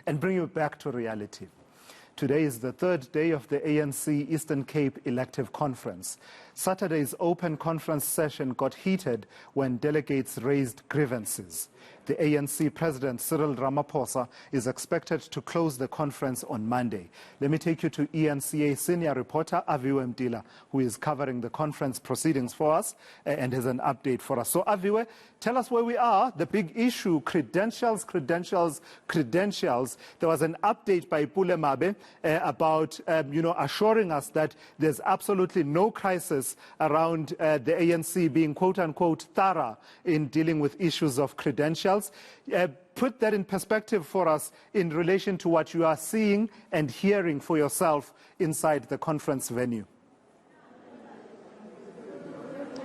and bring you back to reality. Today is the third day of the ANC Eastern Cape Elective Conference. Saturday's open conference session got heated when delegates raised grievances. The ANC President Cyril Ramaphosa is expected to close the conference on Monday. Let me take you to eNCA senior reporter Aviwe Mtila, who is covering the conference proceedings for us and has an update for us. So Aviwe, tell us where we are. The big issue, credentials. There was an update by Pule Mabe about assuring us that there's absolutely no crisis around the ANC being quote-unquote thorough in dealing with issues of credentials. Put that in perspective for us in relation to what you are seeing and hearing for yourself inside the conference venue.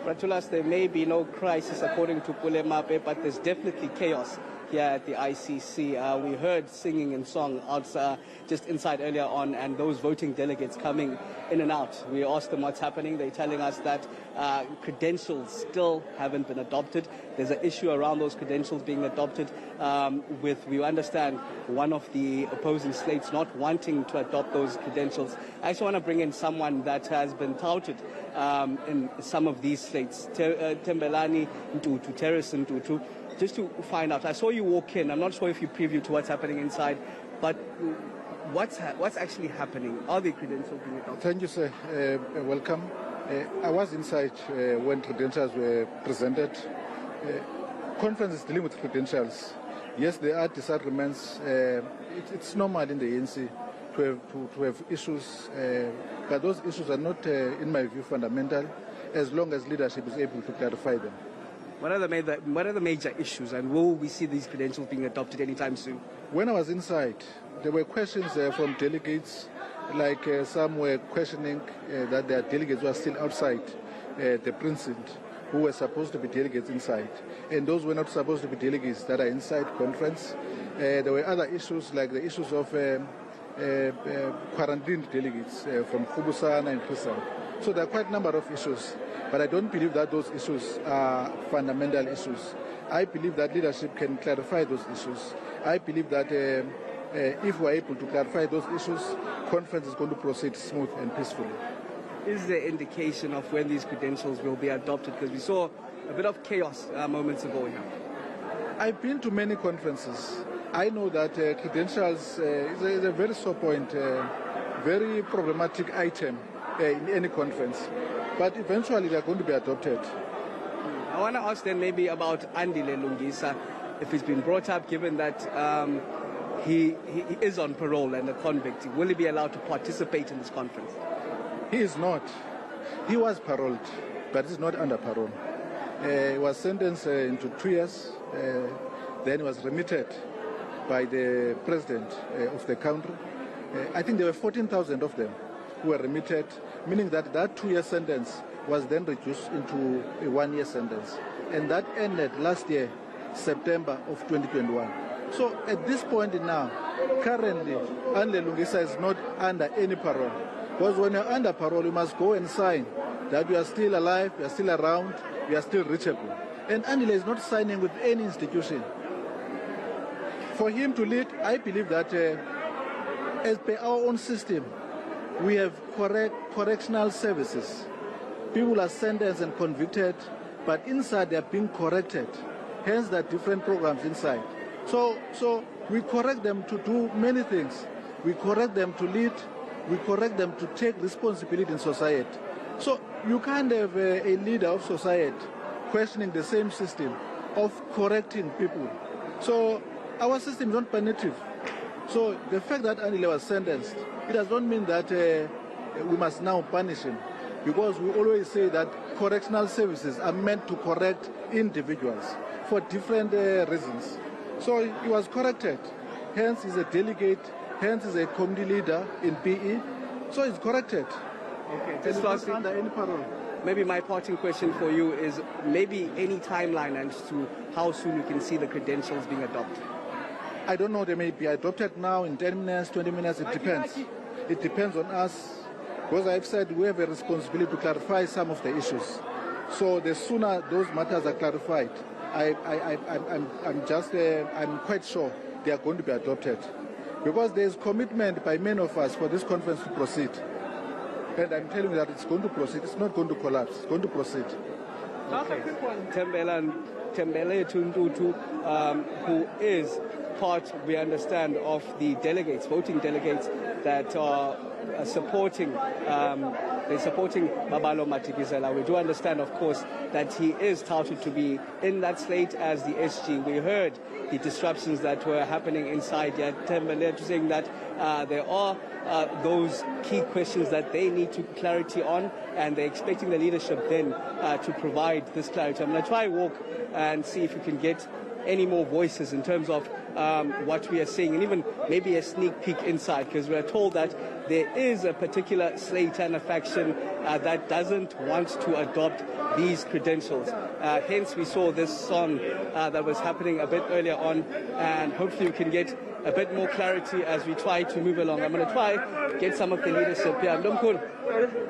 Ratulas, there may be no crisis according to Pule Mabe, but there's definitely chaos here at the ICC. We heard singing and song outside, just inside earlier on, and those voting delegates coming in and out. We asked them what's happening. They're telling us that credentials still haven't been adopted. There's an issue around those credentials being adopted we understand, one of the opposing slates not wanting to adopt those credentials. I actually want to bring in someone that has been touted in some of these slates, Tembelani Ntutu, Terrace Ntutu, just to find out. I saw you walk in. I'm not sure if you previewed to what's happening inside, but what's actually happening? Are the credentials being adopted? Thank you, sir. Welcome. I was inside when credentials were presented. Conference is dealing with credentials. Yes, there are disagreements. It's normal in the ANC to have issues, but those issues are not, in my view, fundamental, as long as leadership is able to clarify them. What are the major issues, and will we see these credentials being adopted anytime soon? When I was inside, there were questions from delegates, like some were questioning that their delegates were still outside the precinct, who were supposed to be delegates inside, and those were not supposed to be delegates that are inside conference. There were other issues, like the issues of quarantined delegates from Kubusana and Krisan. So there are quite a number of issues, but I don't believe that those issues are fundamental issues. I believe that leadership can clarify those issues. I believe that if we're able to clarify those issues, conference is going to proceed smooth and peacefully. Is there indication of when these credentials will be adopted? Because we saw a bit of chaos moments ago here. I've been to many conferences. I know that credentials is a very sore point, very problematic item in any conference. But eventually they are going to be adopted. I want to ask then maybe about Andile Lungisa, if he's been brought up, given that he is on parole and a convict. Will he be allowed to participate in this conference? He is not. He was paroled, but he's not under parole. He was sentenced into 2 years, then he was remitted by the president of the country. I think there were 14,000 of them who were remitted, meaning that 2-year sentence was then reduced into a 1-year sentence. And that ended last year, September of 2021. So at this point now, currently, Andile Lungisa is not under any parole. Because when you're under parole, you must go and sign that you are still alive, you are still around, you are still reachable. And Andile is not signing with any institution. For him to lead, I believe that as per our own system, we have correctional services. People are sentenced and convicted, but inside they are being corrected. Hence, there are different programs inside. So we correct them to do many things. We correct them to lead. We correct them to take responsibility in society. So you can't have a leader of society questioning the same system of correcting people. So our system is not punitive. So the fact that Andile was sentenced, it does not mean that we must now punish him, because we always say that correctional services are meant to correct individuals for different reasons. So he was corrected. Hence, he's a delegate. Hence, he's a community leader in PE. So he's corrected. Okay, just lastly, under any parole. Maybe my parting question for you is maybe any timeline as to how soon you can see the credentials being adopted. I don't know, they may be adopted now in 10 minutes, 20 minutes, it depends. It depends on us. Because I've said we have a responsibility to clarify some of the issues. So the sooner those matters are clarified, I'm quite sure they are going to be adopted. Because there is commitment by many of us for this conference to proceed. And I'm telling you that it's going to proceed. It's not going to collapse. It's going to proceed. Tembele Tundutu, who is part, we understand, of the delegates, voting delegates that are supporting Babalo Matikizela. We do understand, of course, that he is touted to be in that slate as the SG. We heard the disruptions that were happening inside Tembele, saying that there are those key questions that they need to clarity on, and they're expecting the leadership then to provide this clarity. I'm going to try walk and see if we can get any more voices in terms of what we are seeing, and even maybe a sneak peek inside, because we are told that there is a particular slate and a faction that doesn't want to adopt these credentials. Hence, we saw this song that was happening a bit earlier on, and hopefully we can get a bit more clarity as we try to move along. I'm going to try get some of the leadership here.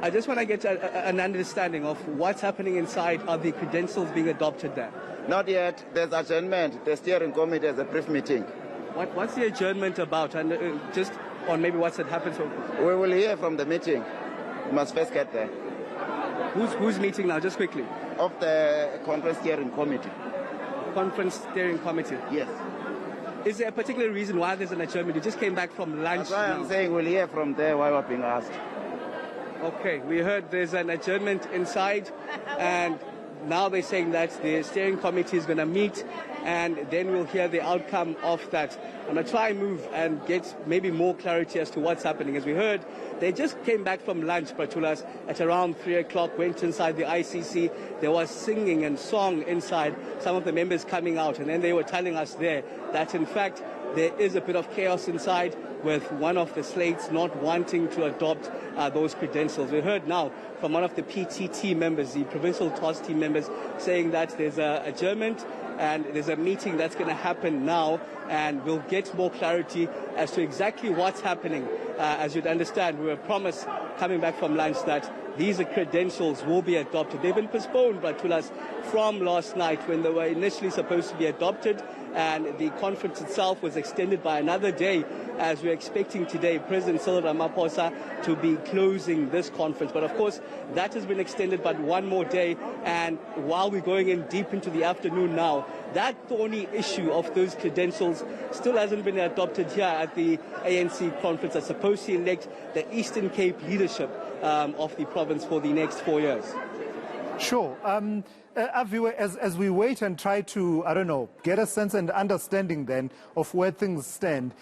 I just want to get an understanding of what's happening inside. Are the credentials being adopted there? Not yet. There's adjournment. The steering committee has a brief meeting. What's the adjournment about? And just on maybe what's had happened so far? We will hear from the meeting. We must first get there. Who's meeting now, just quickly? Of the conference steering committee. Conference steering committee? Yes. Is there a particular reason why there's an adjournment? You just came back from lunch. That's why I'm saying we'll hear from there why we're being asked. Okay, we heard there's an adjournment inside, and now they're saying that the steering committee is going to meet, and then we'll hear the outcome of that. I'm going to try and move and get maybe more clarity as to what's happening. As we heard, they just came back from lunch, Pratulas, at around 3 o'clock, went inside the ICC. There was singing and song inside, some of the members coming out, and then they were telling us there that, in fact, there is a bit of chaos inside with one of the slates not wanting to adopt those credentials. We heard now from one of the PTT members, the provincial TOS team members, saying that there's an adjournment and there's a meeting that's going to happen now, and we'll get more clarity as to exactly what's happening. As you'd understand, we were promised coming back from lunch that these credentials will be adopted. They've been postponed, Batulas, from last night when they were initially supposed to be adopted, and the conference itself was extended by another day, as we're expecting today President Cyril Ramaphosa to be closing this conference. But of course, that has been extended but one more day, and while we're going in deep into the afternoon now, that thorny issue of those credentials still hasn't been adopted here at the ANC conference. That's supposed to elect the Eastern Cape leadership of the province for the next 4 years. Sure. Aviwe, as we wait and try to, I don't know, get a sense and understanding then of where things stand,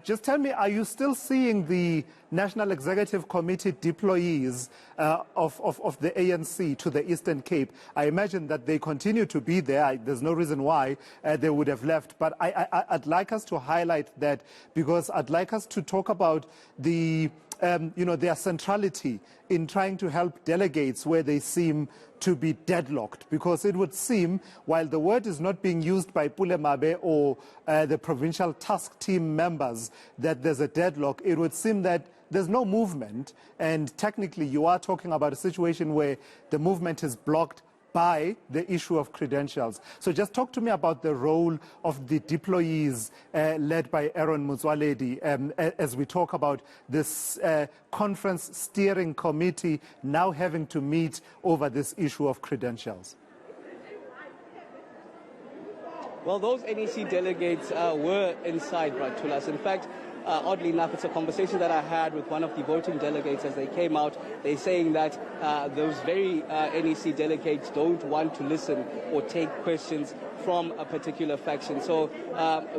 just tell me, are you still seeing the National Executive Committee deployees of the ANC to the Eastern Cape? I imagine that they continue to be there. There's no reason why they would have left. But I'd like us to highlight that, because I'd like us to talk about the their centrality in trying to help delegates where they seem to be deadlocked. Because it would seem, while the word is not being used by Pule Mabe or the provincial task team members, that there's a deadlock, it would seem that there's no movement. And technically, you are talking about a situation where the movement is blocked by the issue of credentials. So just talk to me about the role of the deployees led by Aaron Muzwaledi as we talk about this conference steering committee now having to meet over this issue of credentials. Well, those NEC delegates were inside, Tulas. In fact, oddly enough, it's a conversation that I had with one of the voting delegates as they came out. They're saying that those very NEC delegates don't want to listen or take questions from a particular faction. So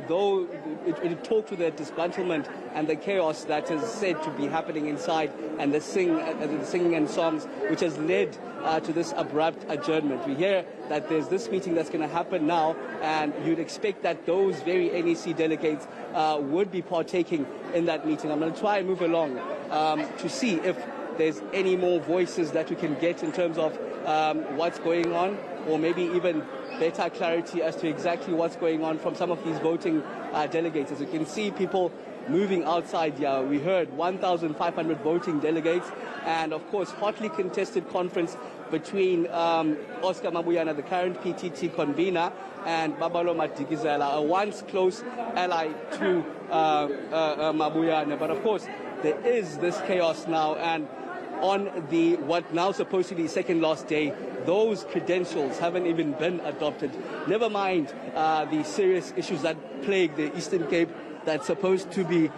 though it talked to the disgruntlement and the chaos that is said to be happening inside, and the singing and songs, which has led to this abrupt adjournment. We hear that there's this meeting that's going to happen now, and you'd expect that those very NEC delegates would be partaking in that meeting. I'm going to try and move along to see if there's any more voices that we can get in terms of what's going on, or maybe even better clarity as to exactly what's going on from some of these voting delegates. As you can see, people moving outside here. We heard 1,500 voting delegates, and of course, hotly contested conference between Oscar Mabuyana, the current PTT convener, and Babalo Matikizela, a once close ally to Mabuyana. But of course, there is this chaos now, and on the what now supposed to be second last day, those credentials haven't even been adopted. Never mind the serious issues that plague the Eastern Cape that's supposed to be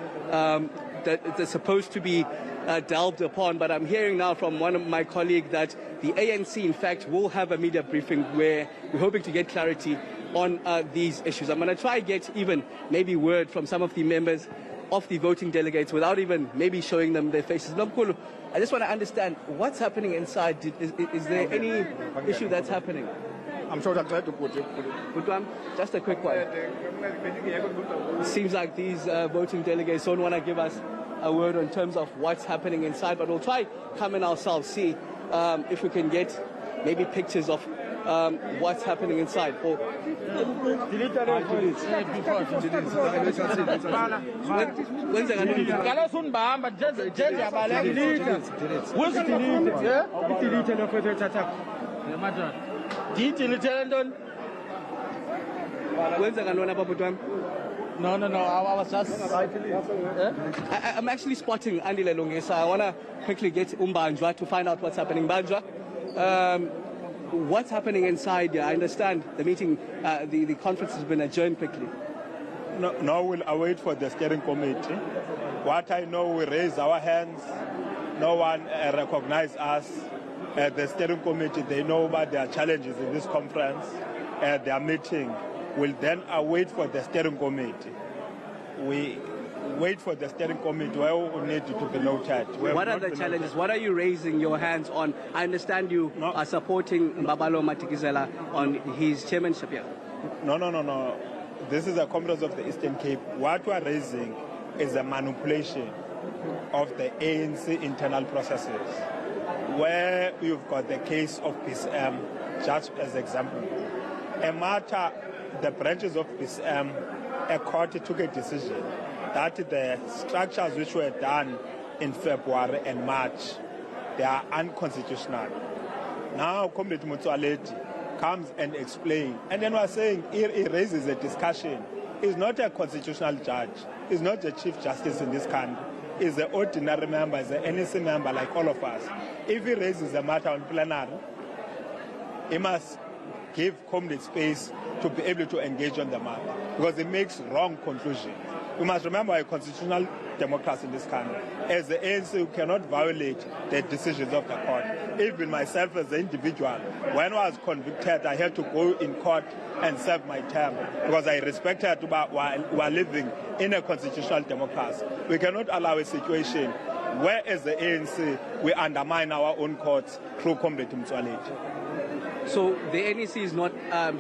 delved upon. But I'm hearing now from one of my colleagues that the ANC, in fact, will have a media briefing where we're hoping to get clarity on these issues. I'm going to try get even maybe word from some of the members of the voting delegates without even maybe showing them their faces. Namkulu, I just want to understand what's happening inside. Is there any issue that's happening? I'm sure I'll try to put it. Just a quick one. It seems like these voting delegates don't want to give us a word in terms of what's happening inside, but we'll try come in ourselves, see if we can get maybe pictures of what's happening inside. No, I was just... I'm actually spotting Andile Lungisa. I want to quickly get Banjwa to find out what's happening. Banjwa, what's happening inside here? I understand the meeting, the conference has been adjourned quickly. No, we'll await for the steering committee. What I know, we raise our hands. No one recognizes us. The steering committee, they know about their challenges in this conference. Their meeting will then await for the steering committee. We wait for the steering committee where we need to be noted. What are the challenges? What are you raising your hands on? I understand you are supporting Babalo Matikizela on his chairmanship here. No. This is a conference of the Eastern Cape. What we are raising is a manipulation of the ANC internal processes, where you've got the case of PCM, just as example. A matter, the branches of PCM, a court took a decision that the structures which were done in February and March, they are unconstitutional. Now, Comrade Mutsualedi comes and explains, and then we're saying he raises a discussion. He's not a constitutional judge. He's not the Chief Justice in this country. He's an ordinary member, he's an NEC member like all of us. If he raises a matter on plenary, he must give Comrade space to be able to engage on the matter, because it makes wrong conclusions. We must remember a constitutional democracy in this country. As the ANC, we cannot violate the decisions of the court. Even myself as an individual, when I was convicted, I had to go in court and serve my term, because I respected while we are living in a constitutional democracy. We cannot allow a situation where, as the ANC, we undermine our own courts through Comrade Mtsualedi. So the NEC is not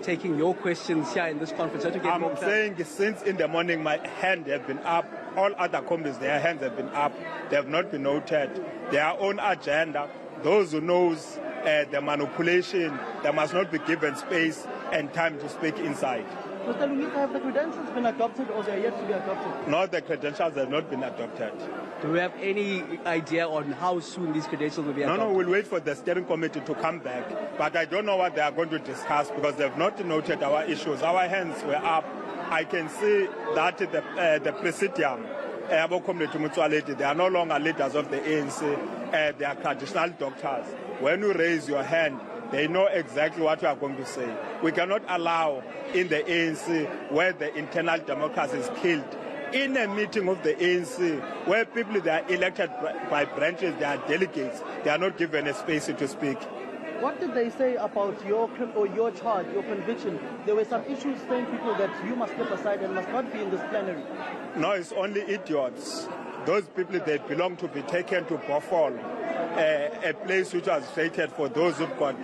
taking your questions here in this conference? I'm saying since in the morning my hand have been up, all other comrades, their hands have been up, they have not been noted, their own agenda. Those who knows the manipulation, they must not be given space and time to speak inside. Mr. Lungisa, have the credentials been adopted or they are yet to be adopted? No, the credentials have not been adopted. Do we have any idea on how soon these credentials will be adopted? No, we'll wait for the steering committee to come back. But I don't know what they are going to discuss, because they have not noted our issues. Our hands were up. I can see that the presidium, they are no longer leaders of the ANC. They are traditional doctors. When you raise your hand, they know exactly what you are going to say. We cannot allow in the ANC, where the internal democracy is killed, in a meeting of the ANC, where people they are elected by branches, they are delegates, they are not given a space to speak. What did they say about your charge, your conviction? There were some issues saying people that you must step aside and must not be in this plenary. No, it's only idiots. Those people, they belong to be taken to Bofol, a place which was created for those who've got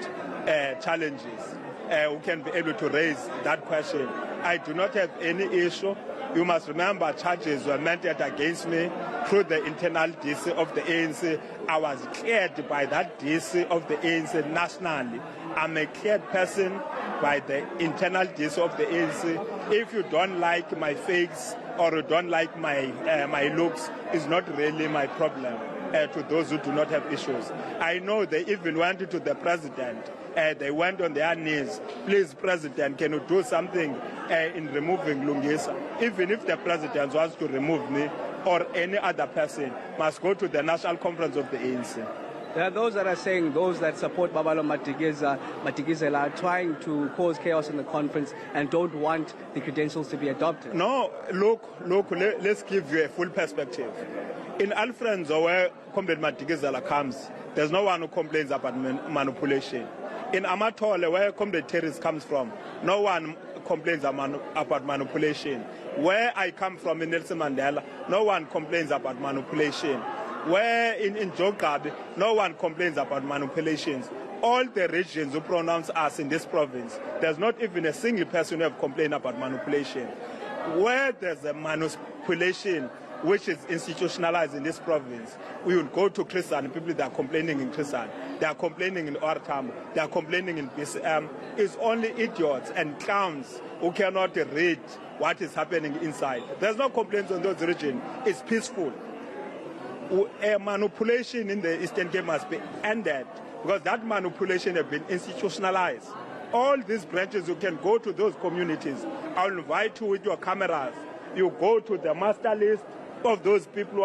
challenges, who can be able to raise that question. I do not have any issue. You must remember charges were meted against me through the internal DC of the ANC. I was cleared by that DC of the ANC nationally. I'm a cleared person by the internal DC of the ANC. If you don't like my face or you don't like my looks, it's not really my problem. to those who do not have issues. I know they even went to the president. They went on their knees. Please, President, can you do something in removing Lungisa? Even if the president wants to remove me or any other person, must go to the National Conference of the ANC. There are those that are saying those that support Babalo Matikizela are trying to cause chaos in the conference and don't want the credentials to be adopted. No, look, let's give you a full perspective. In Alfrenzo, where Comrade Matikizela comes, there's no one who complains about manipulation. In Amatole, where Comrade Terris comes from, no one complains about manipulation. Where I come from in Nelson Mandela, no one complains about manipulation. Where in Jogabi, no one complains about manipulations. All the regions who pronounce us in this province, there's not even a single person who have complained about manipulation. Where there's a manipulation which is institutionalized in this province, we will go to Christian, people that are complaining in Christian, they are complaining in Ortam, they are complaining in BCM. It's only idiots and clowns who cannot read what is happening inside. There's no complaints on those regions. It's peaceful. A manipulation in the Eastern Cape must be ended because that manipulation has been institutionalized. All these branches, you can go to those communities. I'll invite you with your cameras. You go to the master list of those people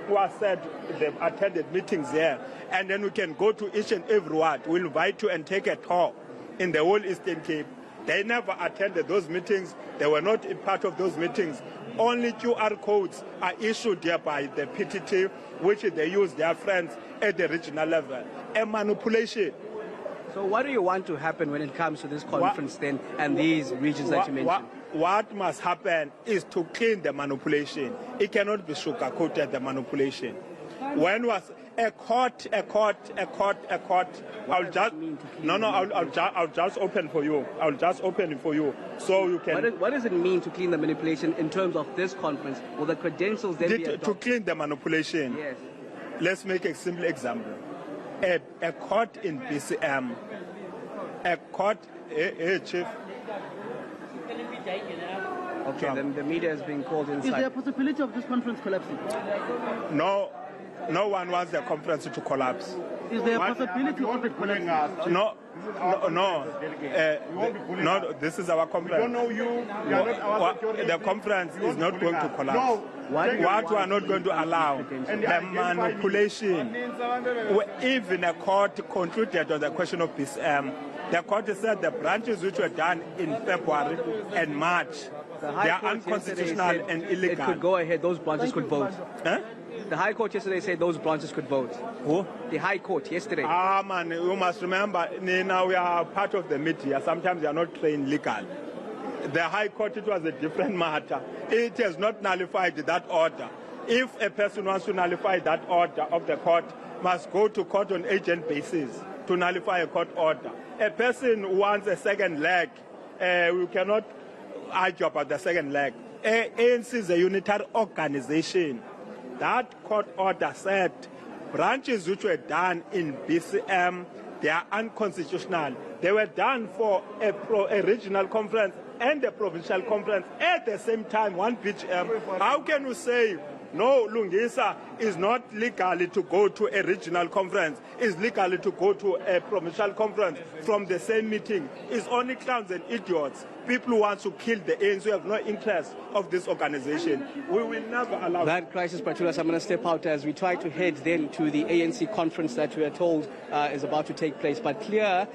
who are said they've attended meetings here, and then we can go to each and every ward. We'll invite you and take a tour in the whole Eastern Cape. They never attended those meetings. They were not a part of those meetings. Only QR codes are issued here by the PTT, which they use their friends at the regional level. A manipulation. So what do you want to happen when it comes to this conference then and these regions that you mentioned? What must happen is to clean the manipulation. It cannot be sugar-coated, the manipulation. When was a court, I'll just open for you. I'll just open it for you so you can. What does it mean to clean the manipulation in terms of this conference? Will the credentials then be adopted? To clean the manipulation? Yes. Let's make a simple example. A court in BCM, a court, Chief. Okay, then the media is being called inside. Is there a possibility of this conference collapsing? No one wants the conference to collapse. Is there a possibility of it collapsing? No. This is our conference. We don't know you. The conference is not going to collapse. What we are not going to allow, the manipulation. Even a court concluded on the question of BCM. The court said the branches which were done in February and March, they are unconstitutional and illegal. It could go ahead, those branches could vote. Huh? The High Court yesterday said those branches could vote. Who? The High Court yesterday. Man, you must remember, now we are part of the media. Sometimes they are not trained legal. The High Court, it was a different matter. It has not nullified that order. If a person wants to nullify that order of the court, must go to court on agent basis to nullify a court order. A person who wants a second leg, we cannot argue about the second leg. ANC is a unitary organization. That court order said branches which were done in BCM, they are unconstitutional. They were done for a regional conference and a provincial conference at the same time, one BCM. How can you say, no, Lungisa is not legally to go to a regional conference, is legally to go to a provincial conference from the same meeting? It's only clowns and idiots. People who want to kill the ANC who have no interest of this organization. We will never allow that crisis. Pratulas, I'm going to step out as we try to head then to the ANC conference that we are told is about to take place. But clear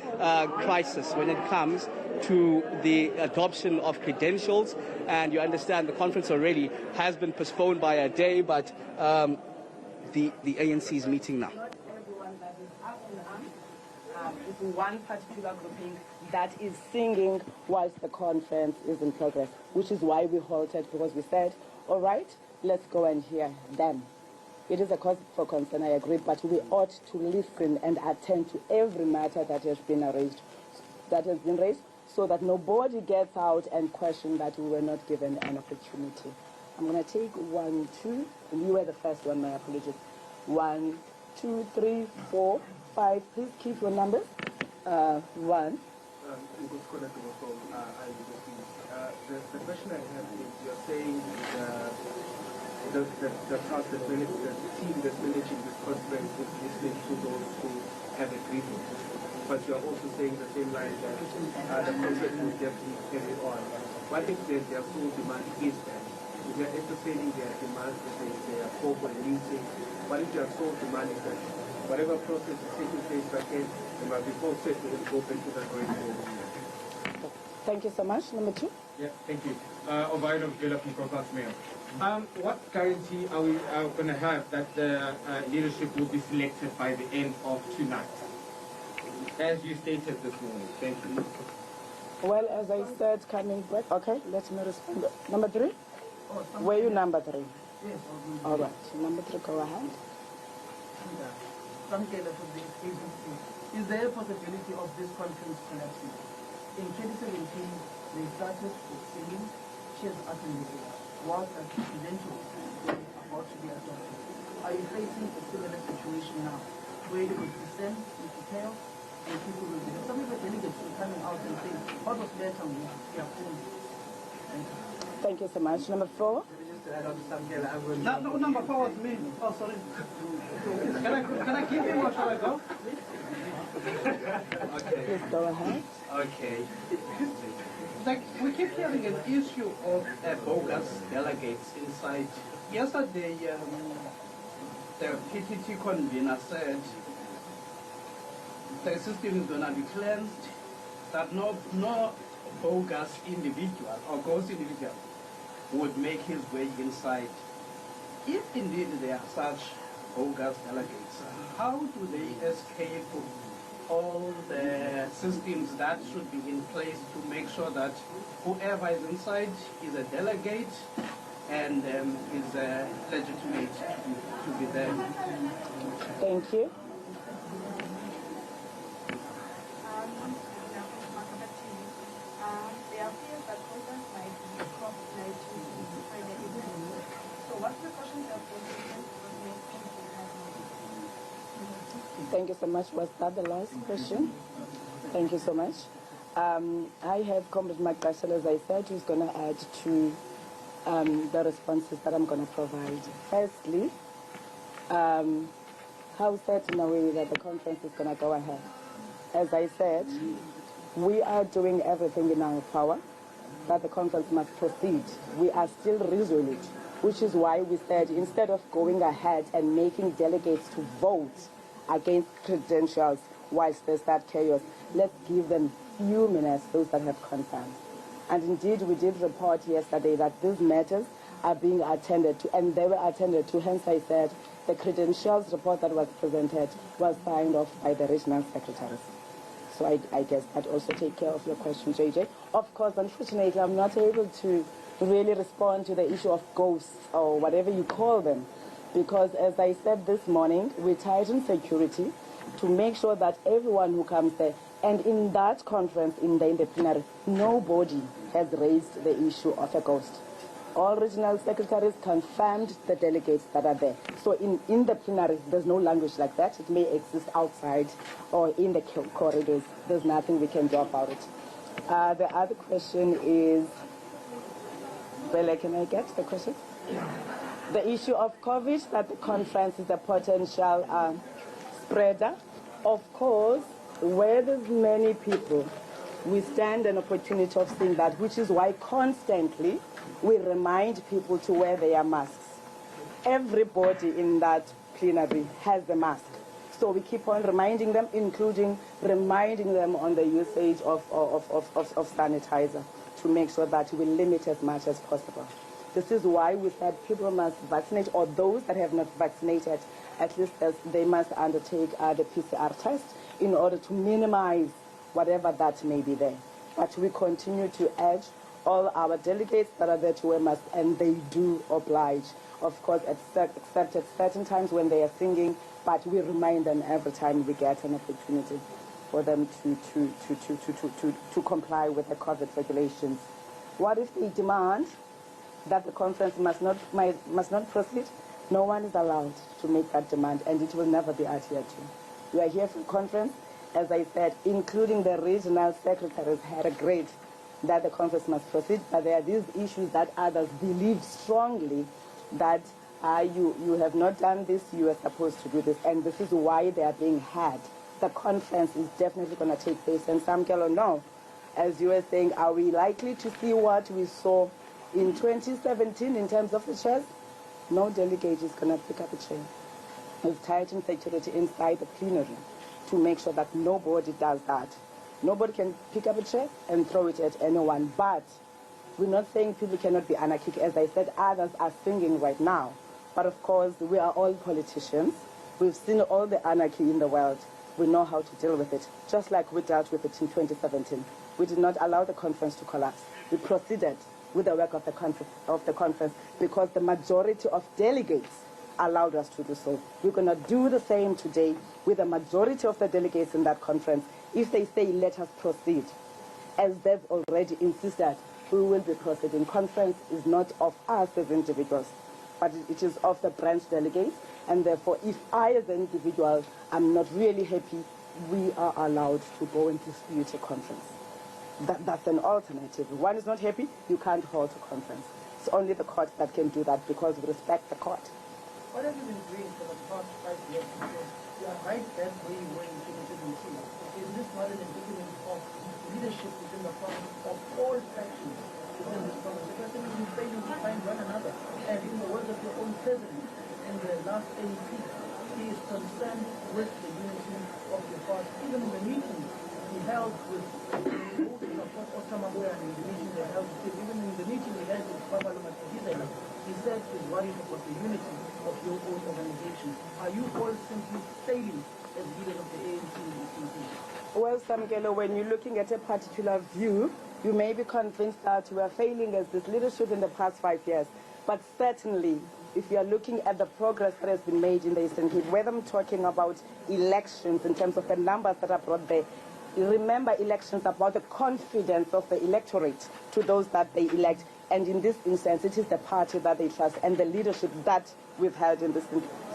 crisis when it comes to the adoption of credentials. And you understand the conference already has been postponed by a day, but the ANC is meeting now. One particular grouping that is singing whilst the conference is in progress, which is why we halted, because we said, all right, let's go and hear them. It is a cause for concern, I agree, but we ought to listen and attend to every matter that has been raised, so that nobody gets out and question that we were not given an opportunity. I'm going to take 1, 2, and you were the first one, my apologies. 1, 2, 3, 4, 5. Please keep your numbers. 1. The question I have is, you're saying the trust that the team that's managing this conference is listening to those who have a grievance. But you are also saying the same line that the conference will definitely carry on. What if their sole demand is that? If they are entertaining their demands, they are called for a meeting. What if their sole demand is that whatever process is taking place back in, they might be forced to go back to the drawing board? Thank you so much. Number 2. Yeah, thank you. Aviwe Mtila from Conference Mayor. What guarantee are we going to have that the leadership will be selected by the end of tonight? As you stated this morning. Thank you. Well, as I said, coming back. Okay, let me respond. Number 3? Were you number 3? Yes. All right. Number 3, go ahead. From the agency. Is there a possibility of this conference collapsing? In 2017, they started with singing Cheers Up in the Air, whilst at Credential was about to be adopted. Are you facing a similar situation now, where you will descend into chaos and people will be... Some of the delegates will coming out and saying, what was better on their phone? Thank you. Thank you so much. Number 4? No, number 4 was me. Oh, sorry. Can I keep him or shall I go? Okay. Please go ahead. Okay. Like, we keep hearing an issue of bogus delegates inside. Yesterday, the PTT convener said the system is going to be cleansed, that no bogus individual or ghost individual would make his way inside. If indeed there are such bogus delegates, how do they escape all the systems that should be in place to make sure that whoever is inside is a delegate and is legitimate to be there? Thank you. There are fears that voters might be COVID-19 by the evening. So what precautions are taken to make people have Thank you so much. Was that the last question? Thank you so much. I have Comrade Magashel, as I said, who's going to add to the responses that I'm going to provide. Firstly, how certain are we that the conference is going to go ahead? As I said, we are doing everything in our power that the conference must proceed. We are still resolute, which is why we said instead of going ahead and making delegates to vote against credentials whilst there's that chaos, let's give them few minutes, those that have concerns. And indeed, we did report yesterday that these matters are being attended to, and they were attended to. Hence, I said the credentials report that was presented was signed off by the regional secretaries. So I guess that also take care of your question, JJ. Of course, unfortunately, I'm not able to really respond to the issue of ghosts or whatever you call them, because as I said this morning, we tighten security to make sure that everyone who comes there, and in that conference, in the plenary, nobody has raised the issue of a ghost. All regional secretaries confirmed the delegates that are there. So in the plenary, there's no language like that. It may exist outside or in the corridors. There's nothing we can do about it. The other question is, Bella, can I get the question? The issue of COVID, that the conference is a potential spreader. Of course, where there's many people, we stand an opportunity of seeing that, which is why constantly we remind people to wear their masks. Everybody in that plenary has a mask. So we keep on reminding them, including reminding them on the usage of sanitizer to make sure that we limit as much as possible. This is why we said people must vaccinate, or those that have not vaccinated, at least they must undertake the PCR test in order to minimize whatever that may be there. But we continue to urge all our delegates that are there to wear masks, and they do oblige, of course, except at certain times when they are singing, but we remind them every time we get an opportunity for them to comply with the COVID regulations. What if they demand that the conference must not proceed? No one is allowed to make that demand, and it will never be adhered to. We are here for conference, as I said, including the regional secretaries had agreed that the conference must proceed, but there are these issues that others believe strongly that you have not done this, you are supposed to do this, and this is why they are being had. The conference is definitely going to take place, and Samkelo, no. As you were saying, are we likely to see what we saw in 2017 in terms of the chairs? No delegate is going to pick up a chair. We've tightened security inside the plenary to make sure that nobody does that. Nobody can pick up a chair and throw it at anyone, but we're not saying people cannot be anarchic. As I said, others are singing right now. But of course, we are all politicians. We've seen all the anarchy in the world. We know how to deal with it, just like we dealt with it in 2017. We did not allow the conference to collapse. We proceeded with the work of the conference because the majority of delegates allowed us to do so. We're going to do the same today with the majority of the delegates in that conference. If they say, let us proceed, as they've already insisted, we will be proceeding. Conference is not of us as individuals, but it is of the branch delegates, and therefore, if I as an individual am not really happy, we are allowed to go and dispute a conference. That's an alternative. If one is not happy, you can't hold a conference. It's only the court that can do that because we respect the court. What have you been doing for the past 5 years? Because you are right that way you were in 2017. Is this not an indictment of leadership within the province of all factions within this province? Because I mean, you failing to find one another. And in the words of your own president in the last ANC, he is concerned with the unity of the party. Even in the meeting he held with Otamabuya and the meeting they held with him, even in the meeting he had with Baba Lumatizela, he said he's worried about the unity of your own organization. Are you all simply failing as leaders of the ANC EC? Well, Samkelo, when you're looking at a particular view, you may be convinced that we are failing as this leadership in the past 5 years. But certainly, if you are looking at the progress that has been made in the Eastern Cape, whether I'm talking about elections in terms of the numbers that are brought there, remember elections about the confidence of the electorate to those that they elect. And in this instance, it is the party that they trust and the leadership that we've held in this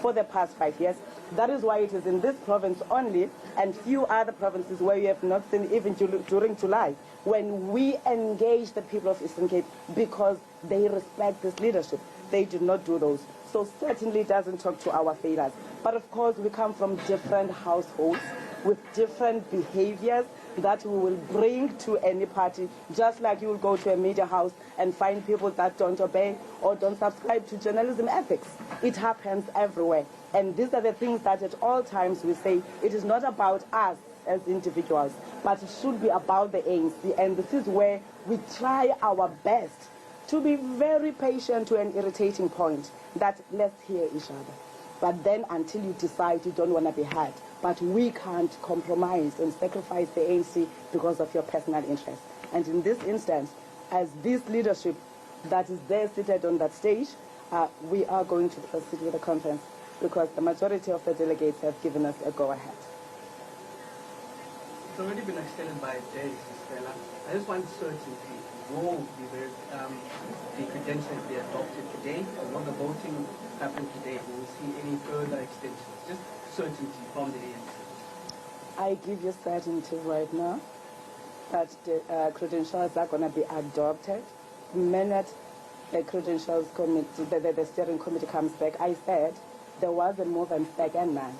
for the past 5 years. That is why it is in this province only and few other provinces where you have not seen even during July, when we engage the people of Eastern Cape because they respect this leadership. They do not do those. So certainly it doesn't talk to our failures. But of course, we come from different households with different behaviors that we will bring to any party, just like you will go to a media house and find people that don't obey or don't subscribe to journalism ethics. It happens everywhere. And these are the things that at all times we say, it is not about us as individuals, but it should be about the ANC. And this is where we try our best to be very patient to an irritating point, that let's hear each other. But then until you decide you don't want to be heard, but we can't compromise and sacrifice the ANC because of your personal interest. And in this instance, as this leadership that is there seated on that stage, we are going to proceed with the conference because the majority of the delegates have given us a go-ahead. It's already been extended by days, Stella. I just want certainty. Will the credentials be adopted today, or will the voting happen today? Will we see any further extensions? Just certainty from the ANC. I give you certainty right now that the credentials are going to be adopted. The minute the credentials committee, the steering committee comes back, I said there was a move and second night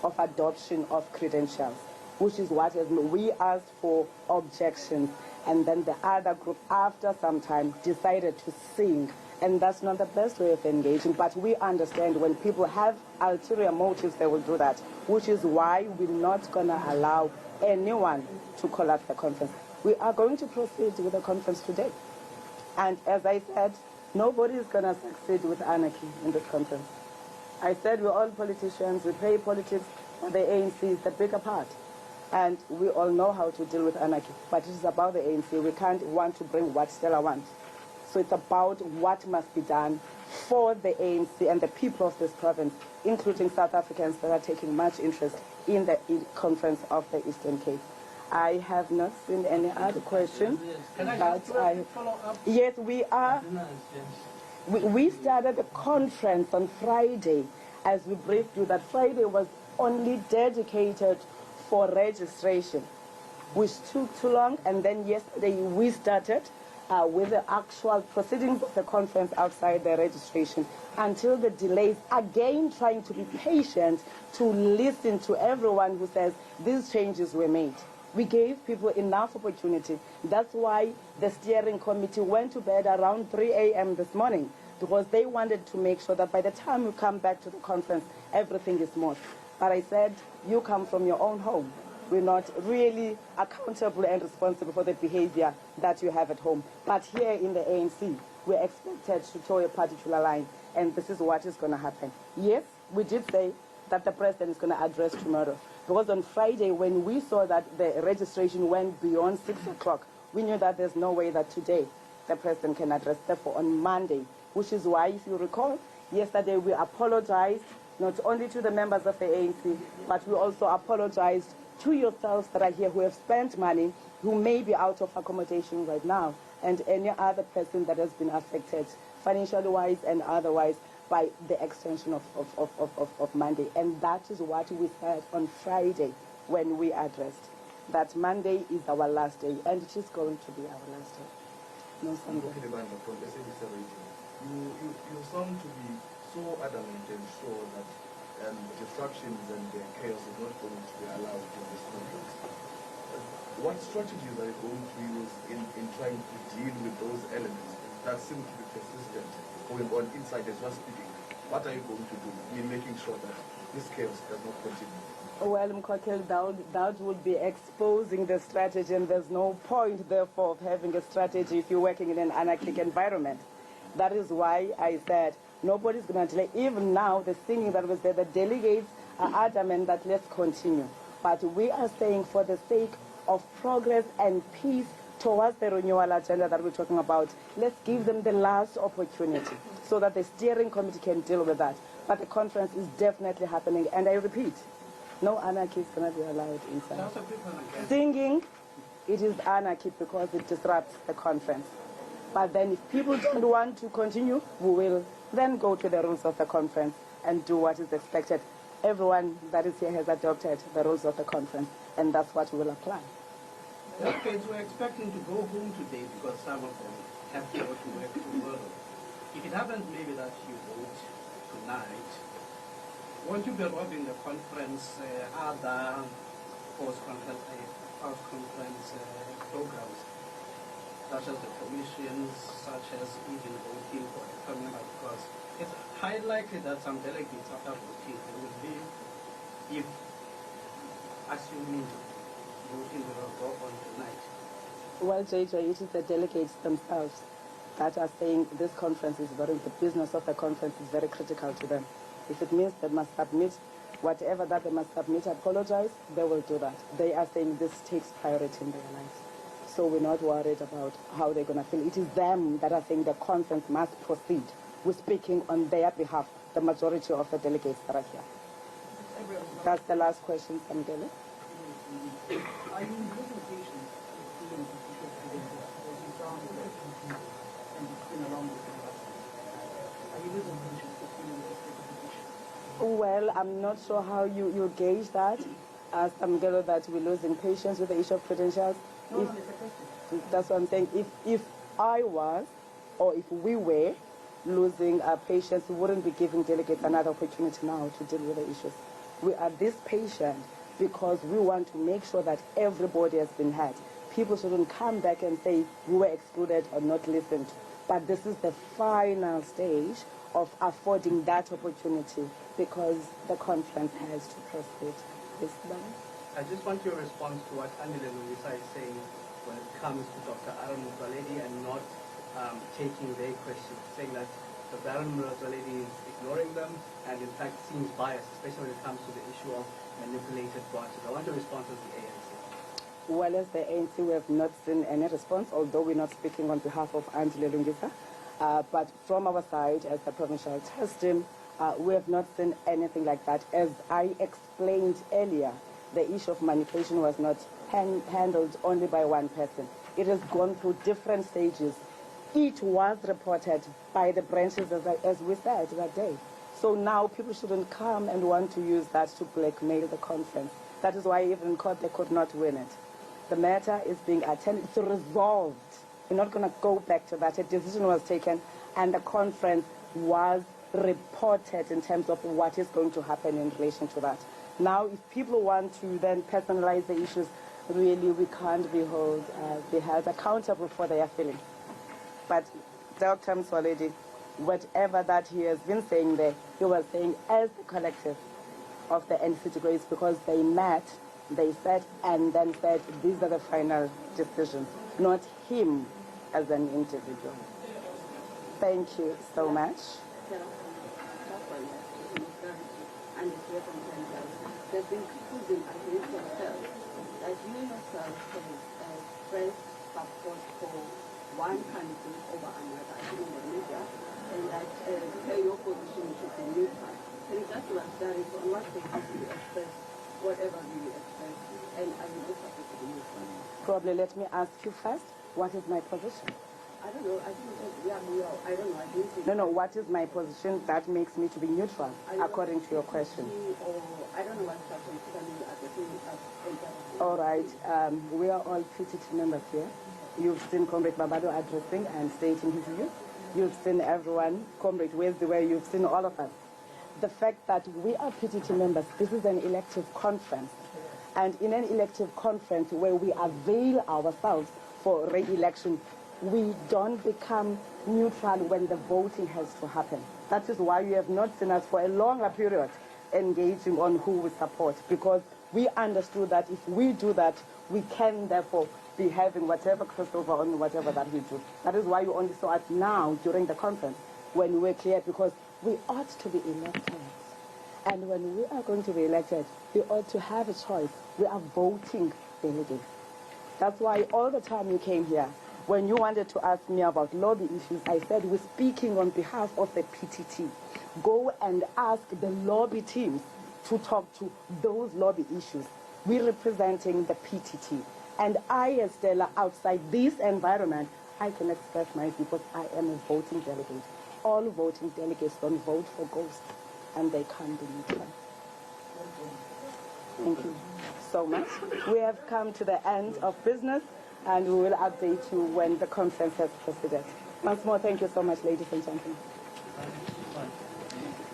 of adoption of credentials, which is what we asked for objections. And then the other group, after some time, decided to sing. And that's not the best way of engaging. But we understand when people have ulterior motives, they will do that, which is why we're not going to allow anyone to collapse the conference. We are going to proceed with the conference today. And as I said, nobody is going to succeed with anarchy in this conference. I said we're all politicians. We play politics. The ANC is the bigger part. And we all know how to deal with anarchy. But it is about the ANC. We can't want to bring what Stella wants. So it's about what must be done for the ANC and the people of this province, including South Africans that are taking much interest in the conference of the Eastern Cape. I have not seen any other questions. Can I just follow up? Yes, we are. We started the conference on Friday. As we briefed you, that Friday was only dedicated for registration, which took too long, and then yesterday we started with the actual proceedings of the conference outside the registration until the delays, again trying to be patient to listen to everyone who says these changes were made. We gave people enough opportunity. That's why the steering committee went to bed around 3 a.m. this morning, because they wanted to make sure that by the time you come back to the conference, everything is smooth. But I said, you come from your own home. We're not really accountable and responsible for the behavior that you have at home. But here in the ANC, we're expected to toe a particular line, and this is what is going to happen. Yes, we did say that the president is going to address tomorrow, because on Friday, when we saw that the registration went beyond 6 o'clock, we knew that there's no way that today the president can address. Therefore, on Monday, which is why, if you recall, yesterday we apologized not only to the members of the ANC, but we also apologized to yourselves that are here who have spent money, who may be out of accommodation right now, and any other person that has been affected financially wise and otherwise by the extension of Monday. And that is what we said on Friday when we addressed that Monday is our last day, and it is going to be our last day. No, Sunday. You sound to be so adamant and sure that disruptions and chaos is not going to be allowed in this conference. What strategies are you going to use in trying to deal with those elements that seem to be persistent going on inside as well speaking? What are you going to do in making sure that this chaos does not continue? Well, Mkhokheli, that would be exposing the strategy, and there's no point, therefore, of having a strategy if you're working in an anarchic environment. That is why I said nobody's going to delay. Even now, the singing that was there, the delegates are adamant that let's continue. But we are saying for the sake of progress and peace towards the renewal agenda that we're talking about, let's give them the last opportunity so that the steering committee can deal with that. But the conference is definitely happening. And I repeat, no anarchy is going to be allowed inside. Singing, it is anarchy because it disrupts the conference. But then if people don't want to continue, we will then go to the rules of the conference and do what is expected. Everyone that is here has adopted the rules of the conference, and that's what we will apply. Okay, so we're expecting to go home today because some of them have to go to work tomorrow. If it happens maybe that you vote tonight, won't you be robbing the conference other post-conference programs, such as the commissions, such as even voting for the permanent, because it's highly likely that some delegates after voting will leave if, assuming voting will go on tonight. Well, JJ, it is the delegates themselves that are saying this conference is the business of the conference is very critical to them. If it means they must submit whatever that they must submit, apologize, they will do that. They are saying this takes priority in their lives. So we're not worried about how they're going to feel. It is them that are saying the conference must proceed. We're speaking on their behalf, the majority of the delegates that are here. That's the last question, Andile. Are you losing patience with dealing with the credential? Because you sound like and it's been a long time. Are you losing patience with dealing with the issue? Well, I'm not sure how you gauge that. Samgelo, that we're losing patience with the issue of credentials. No, it's a question. That's what I'm saying. If I was, or if we were losing patience, we wouldn't be giving delegates another opportunity now to deal with the issues. We are this patient because we want to make sure that everybody has been heard. People shouldn't come back and say we were excluded or not listened. But this is the final stage of affording that opportunity because the conference has to proceed. I just want your response to what Andile Lungisa is saying when it comes to Dr. Aaron Motsoaledi and not taking their questions, saying that Dr. Aaron Motsoaledi is ignoring them and in fact seems biased, especially when it comes to the issue of manipulated branches. I want your response as the ANC. Well, as the ANC, we have not seen any response, although we're not speaking on behalf of Andile Lungisa. But from our side, as the provincial test team, we have not seen anything like that. As I explained earlier, the issue of manipulation was not handled only by one person. It has gone through different stages. It was reported by the branches, as we said that day. So now people shouldn't come and want to use that to blackmail the conference. That is why even in court they could not win it. The matter is being attended, it's resolved. We're not going to go back to that. A decision was taken, and the conference was reported in terms of what is going to happen in relation to that. Now, if people want to then personalize the issues, really we can't be held accountable for their feelings. But Dr. Mtwaledi, whatever that he has been saying there, he was saying as the collective of the NC degrees, because they met, they said, and then said these are the final decisions, not him as an individual. Thank you so much. There's been criticism against yourself that you yourself have expressed support for one candidate over another, I think in the media, and that your position should be neutral. Can you just clarify on what basis you express whatever you express, and are you not supposed to be neutral? Probably let me ask you first, what is my position? I don't know. I don't know. I didn't think. No, what is my position that makes me to be neutral, according to your question? I don't know what happened. All right. We are all PTT members here. You've seen Comrade Babado addressing and stating his view. You've seen everyone, Comrade Wesley, you've seen all of us. The fact that we are PTT members, this is an elective conference. And in an elective conference where we avail ourselves for re-election, we don't become neutral when the voting has to happen. That is why you have not seen us for a longer period engaging on who we support, because we understood that if we do that, we can therefore be having whatever crossover on whatever that we do. That is why you only saw us now during the conference when we were clear, because we ought to be elected. And when we are going to be elected, we ought to have a choice. We are voting delegates. That's why all the time you came here, when you wanted to ask me about lobby issues, I said we're speaking on behalf of the PTT. Go and ask the lobby teams to talk to those lobby issues. We're representing the PTT. And I, as Stella, outside this environment, I can express my view because I am a voting delegate. All voting delegates don't vote for ghosts, and they can't be neutral. Thank you so much. We have come to the end of business, and we will update you when the conference has proceeded. Once more, thank you so much, ladies and gentlemen.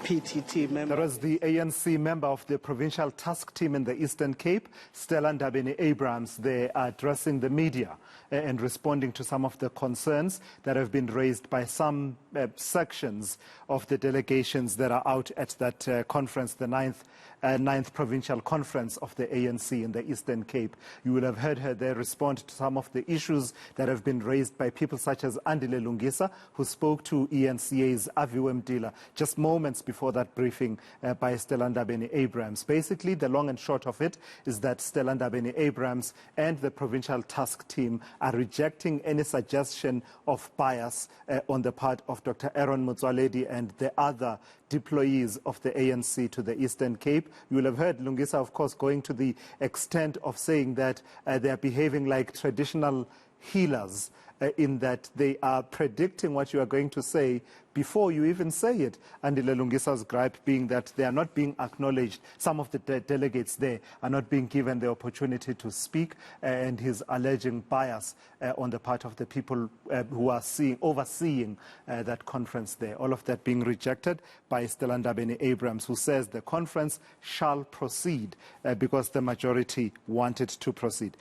PTT member. There was the ANC member of the provincial task team in the Eastern Cape, Stella Ndabeni-Abrahams, there addressing the media and responding to some of the concerns that have been raised by some sections of the delegations that are out at that conference, the ninth provincial conference of the ANC in the Eastern Cape. You will have heard her there respond to some of the issues that have been raised by people such as Andile Lungisa, who spoke to eNCA's Aviwe Mtila just moments before that briefing by Stella Ndabeni-Abrahams. Basically, the long and short of it is that Stella Ndabeni-Abrahams and the provincial task team are rejecting any suggestion of bias on the part of Dr. Aaron Motsoaledi and the other deployees of the ANC to the Eastern Cape. You will have heard Lungisa, of course, going to the extent of saying that they are behaving like traditional healers, in that they are predicting what you are going to say before you even say it. Andile Lungisa's gripe being that they are not being acknowledged. Some of the delegates there are not being given the opportunity to speak, and he's alleging bias on the part of the people who are overseeing that conference there. All of that being rejected by Stella Ndabeni-Abrahams, who says the conference shall proceed because the majority wanted to proceed.